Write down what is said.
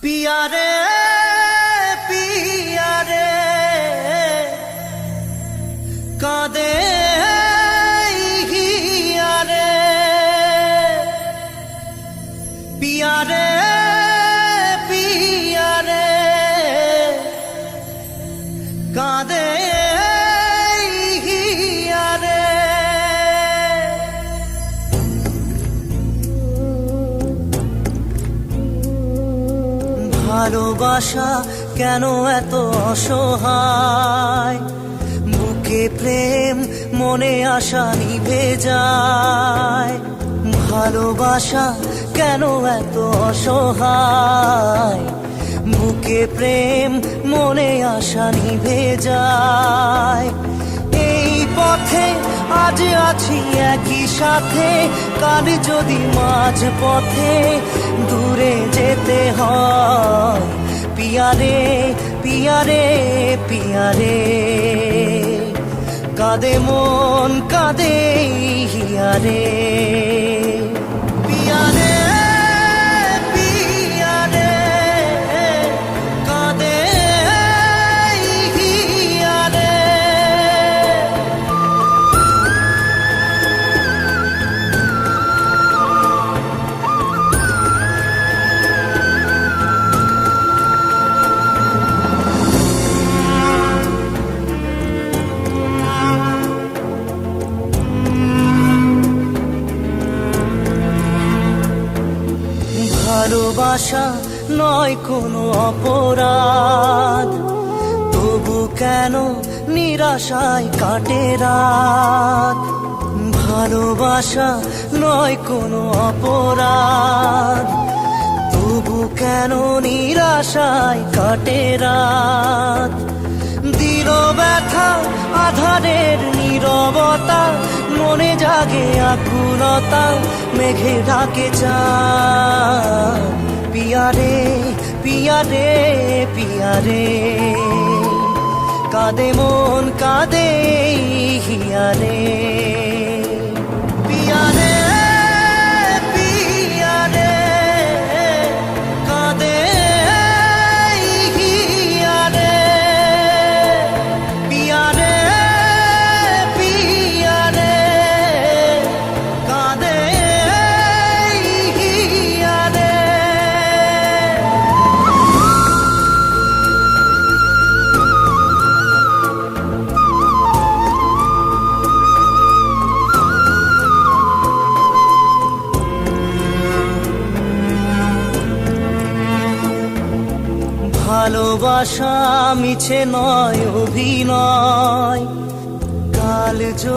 पिया रे कादे हिया रे पिया रे कादे हिया रे ভালোবাসা কেন এত অসহায় বুকে প্রেম মনে আশা নিভে যায় ভালোবাসা কেন এত অসহায় বুকে প্রেম মনে আশা নিভে যায় এই পথে আজ আছি একই সাথে কাল যদি মাঝ পথে দূরে যেতে হয় পিয়া রে কাঁদে মন কাঁদে হিয়া রে পিয়া রে কাঁদে হিয়া রে ভালোবাসা নয় কোনো অপরাধ তবু কেন নিরাশায় কাটে রাত ভালোবাসা নয় কোনো অপরাধ তবু কেন নিরাশায় কাটে রাত দিল ব্যথা আধারের নীরবতা মনে জাগে আকুলতা মেঘে ঢাকে চাঁদ পিয়া রে কাঁদে মন কাঁদে হিয়া রে পিয়া রে কাঁদে হিয়া রে পিয়া রে কাঁদে হিয়া রে ভালোবাসা মিছে নয় অভিনয় কাল